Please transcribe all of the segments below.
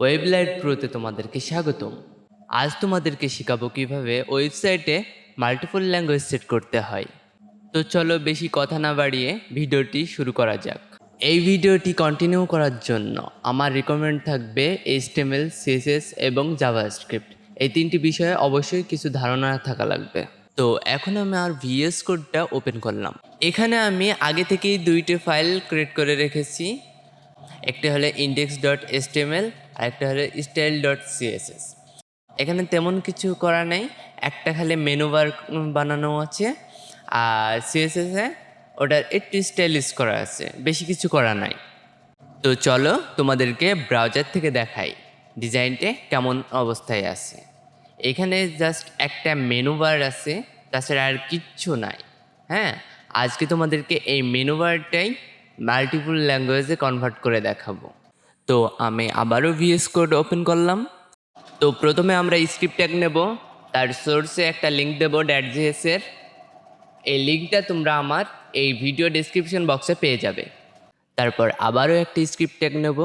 ওয়েবলাইট প্রোতে তোমাদেরকে স্বাগতম। আজ তোমাদেরকে শেখাবো কিভাবে ওয়েবসাইটে মাল্টিপল ল্যাঙ্গুয়েজ সেট করতে হয়। তো চলো বেশি কথা না বাড়িয়ে ভিডিওটি শুরু করা যাক। এই ভিডিওটি কন্টিনিউ করার জন্য আমার রিকমেন্ড থাকবে HTML, CSS এবং জাভাস্ক্রিপ্ট। এই তিনটি বিষয়ে অবশ্যই কিছু ধারণা থাকা লাগবে। তো এখন আমি আর VS কোডটা ওপেন করলাম। এখানে আমি আগে থেকেই দুইটি ফাইল ক্রিয়েট করে রেখেছি। একটা হলো index.html আর একটা হলো style.css। এখানে তেমন কিছু করা নেই, একটা খালি মেনু বার বানানো আছে আর সিএসএসে ওটার একটু স্টাইলিশ করা আছে, বেশি কিছু করা নাই। তো চলো তোমাদেরকে ব্রাউজার থেকে দেখাই ডিজাইনটা কেমন অবস্থায় আছে। এখানে জাস্ট একটা মেনু বার আছে, তাছাড়া আর কিচ্ছু নাই। হ্যাঁ, আজকে তোমাদেরকে এই মেনু বারটাই মাল্টিপল ল্যাঙ্গুয়েজে কনভার্ট করে দেখাবো। তো আমি আবারও VS কোড ওপেন করলাম। তো প্রথমে আমরা স্ক্রিপ্ট ট্যাগ নেব, তার সোর্সে একটা লিঙ্ক দেবো .js এর। এই লিঙ্কটা তোমরা আমার এই ভিডিও ডেসক্রিপশন বক্সে পেয়ে যাবে। তারপর আবারও একটা স্ক্রিপ্ট ট্যাগ নেব,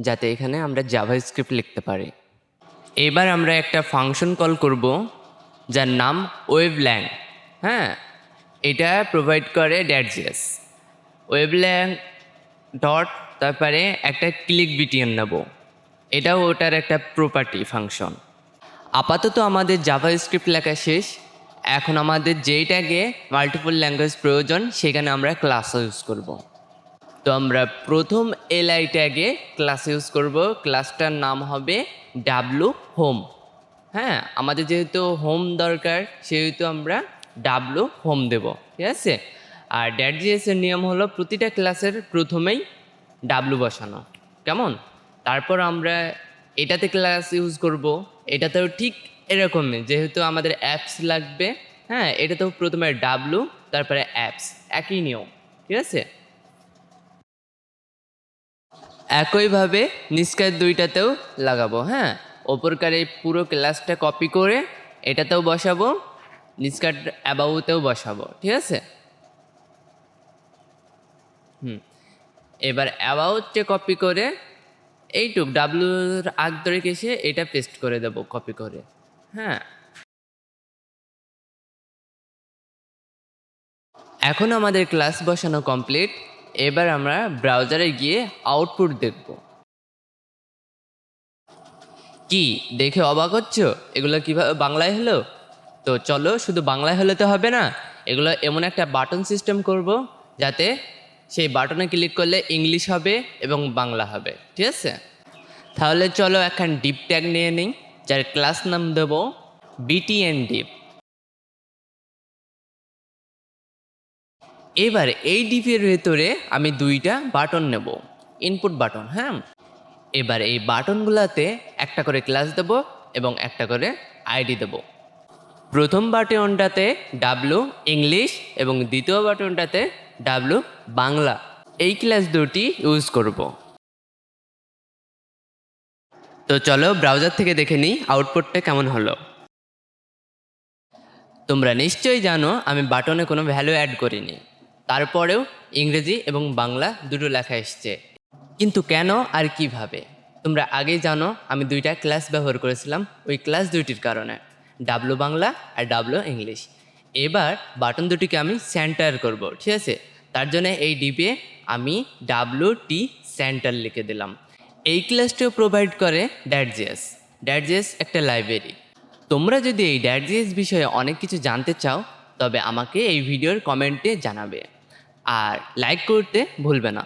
যাতে এখানে আমরা জাভাস্ক্রিপ্ট লিখতে পারি। এবার আমরা একটা ফাংশন কল করব যার নাম ওয়েবল্যাং। হ্যাঁ, এটা প্রোভাইড করে .js। ওয়েবল্যাং ডট তারপরে একটা ক্লিক বিটিএন নেব, এটাও ওটার একটা প্রপার্টি ফাংশন। আপাতত আমাদের জাভাস্ক্রিপ্ট লেখা শেষ। এখন আমাদের যেই ট্যাগে মাল্টিপল ল্যাঙ্গুয়েজ প্রয়োজন সেখানে আমরা ক্লাস ইউজ করব। তো আমরা প্রথম এলআই ট্যাগে ক্লাস ইউজ করব। ক্লাসটার নাম হবে ডাব্লু হোম। হ্যাঁ, আমাদের যেহেতু হোম দরকার সেহেতু আমরা ডাব্লু হোম দেব, ঠিক আছে। আর .js এর নিয়ম হলো প্রতিটা ক্লাসের প্রথমেই ডাব্লু বসানো, কেমন। তারপর আমরা এটাতে ক্লাস ইউজ করব, এটাতেও ঠিক এরকমই, যেহেতু আমাদের অ্যাপস লাগবে। হ্যাঁ, এটাতেও প্রথমে ডাব্লু তারপরে অ্যাপস, একই নিয়ম, ঠিক আছে। একইভাবে নিচকার দুইটাতেও লাগাবো। হ্যাঁ, ওপরকার এই পুরো ক্লাসটা কপি করে এটাতেও বসাবো, নিচকার অ্যাবাউতেও বসাবো, ঠিক আছে। এবার অ্যাবাউটে কপি করে এইটুক ডাব্লুর আগ ধরে এসে এটা পেস্ট করে দেব কপি করে। হ্যাঁ, এখন আমাদের ক্লাস বসানো কমপ্লিট। এবার আমরা ব্রাউজারে গিয়ে আউটপুট দেখব। কি দেখে অবাক হচ্ছ, এগুলো কিভাবে বাংলায় হলো? তো চলো, শুধু বাংলায় হলে তো হবে না, এগুলো এমন একটা বাটন সিস্টেম করব যাতে সেই বাটনে ক্লিক করলে ইংলিশ হবে এবং বাংলা হবে, ঠিক আছে। তাহলে চলো এখন ডিপ ট্যাগ নিয়ে নিই, যার ক্লাস নাম দেব BTN ডিপ। এবার এই ডিপের ভেতরে আমি দুইটা বাটন নেব, ইনপুট বাটন। হ্যাঁ, এবার এই বাটনগুলোতে একটা করে ক্লাস দেব এবং একটা করে আইডি দেব। প্রথম বাটনটাতে ডাব্লু ইংলিশ এবং দ্বিতীয় বাটনটাতে ডাব্লু বাংলা। এই ক্লাস দুটি ইউজ করব। তো চলো ব্রাউজার থেকে দেখে নিই আউটপুটটা কেমন হলো। তোমরা নিশ্চয়ই জানো আমি বাটনে কোনো ভ্যালু অ্যাড করিনি, তারপরেও ইংরেজি এবং বাংলা দুটো লেখা এসছে। কিন্তু কেন আর কিভাবে? তোমরা আগেই জানো আমি দুইটা ক্লাস ব্যবহার করেছিলাম ওই ক্লাস দুইটির কারণে, ডাব্লু বাংলা আর ডাব্লু ইংলিশ। এবার বাটন দুটিকে আমি সেন্টার করব, ঠিক আছে। তার জন্য এই ডিপে আমি WT সেন্টার লিখে দিলাম। এই ক্লাসটিও প্রোভাইড করে .js। .js একটা লাইব্রেরি। তোমরা যদি এই .js বিষয়ে অনেক কিছু জানতে চাও তবে আমাকে এই ভিডিওর কমেন্টে জানাবে আর লাইক করতে ভুলবে না।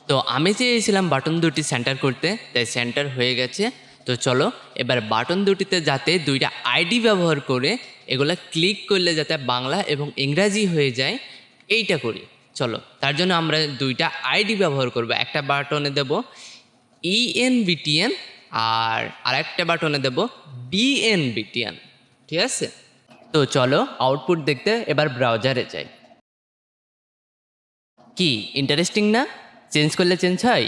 তো আমি চেয়েছিলাম বাটন দুটি সেন্টার করতে, তাই সেন্টার হয়ে গেছে। তো চলো এবার বাটন দুটিতে যাতে দুইটা আইডি ব্যবহার করে এগুলো ক্লিক করলে যাতে বাংলা এবং ইংরাজি হয়ে যায় এইটা করি। চলো তার জন্য আমরা দুইটা আইডি ব্যবহার করব। একটা বাটনে দেব ENBTN আর আরেকটা বাটনে দেব BNBTN, ঠিক আছে। তো চলো আউটপুট দেখতে এবার ব্রাউজারে যাই। কি ইন্টারেস্টিং না? চেঞ্জ করলে চেঞ্জ হয়।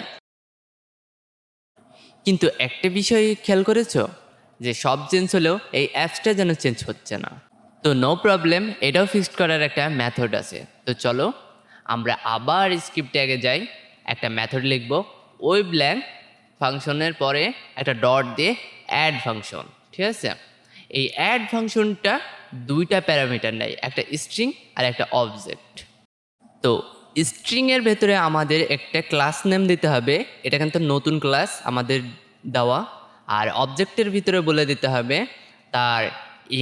কিন্তু একটা বিষয় খেয়াল করেছো যে সব চেঞ্জ হলেও এই অ্যাপসটা যেন চেঞ্জ হচ্ছে না। তো নো প্রবলেম, এটাও ফিক্সড করার একটা মেথড আছে। তো চলো আমরা আবার স্ক্রিপ্ট ট্যাগে যাই, একটা মেথড লিখব ওয়েবল্যাং ফাংশনের পরে একটা ডট দিয়ে অ্যাড ফাংশন, ঠিক আছে। এই অ্যাড ফাংশনটা দুইটা প্যারামিটার নেয়, একটা স্ট্রিং আর একটা অবজেক্ট। তো স্ট্রিংয়ের ভেতরে আমাদের একটা ক্লাস নেম দিতে হবে, এটা কিন্তু নতুন ক্লাস আমাদের দেওয়া। আর অবজেক্টের ভিতরে বলে দিতে হবে তার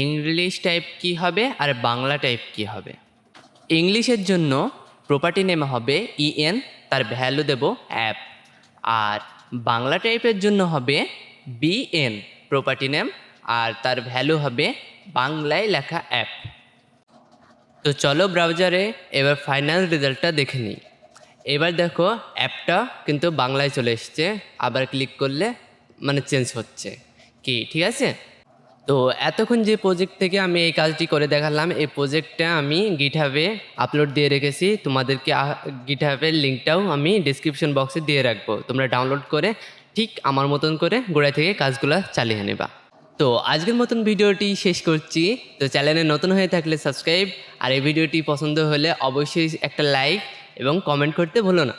ইংলিশ টাইপ কি হবে আর বাংলা টাইপ কি হবে। ইংলিশের জন্য প্রপার্টি নেম হবে ইএন, তার ভ্যালু দেব অ্যাপ। আর বাংলা টাইপের জন্য হবে বিএন প্রপার্টি নেম, আর তার ভ্যালু হবে বাংলায় লেখা অ্যাপ। তো চলো ব্রাউজারে এবার ফাইনাল রেজাল্টটা দেখে নিই। এবার দেখো অ্যাপটা কিন্তু বাংলায় চলে এসছে, আবার ক্লিক করলে মানে চেঞ্জ হচ্ছে কি, ঠিক আছে। তো এতক্ষণ যে প্রজেক্ট থেকে আমি এই কাজটি করে দেখালাম, এই প্রজেক্টটা আমি গিটহাবে আপলোড দিয়ে রেখেছি, তোমাদেরকে গিটহাবের লিঙ্কটাও আমি ডিসক্রিপশন বক্সে দিয়ে রাখবো, তোমরা ডাউনলোড করে ঠিক আমার মতন করে গোড়া থেকে কাজগুলো চালিয়ে নেবা। তো আজকের মতন ভিডিওটি শেষ করছি। তো চ্যানেলে নতুন হয়ে থাকলে সাবস্ক্রাইব, আর এই ভিডিওটি পছন্দ হলে অবশ্যই একটা লাইক এবং কমেন্ট করতে ভুলো না।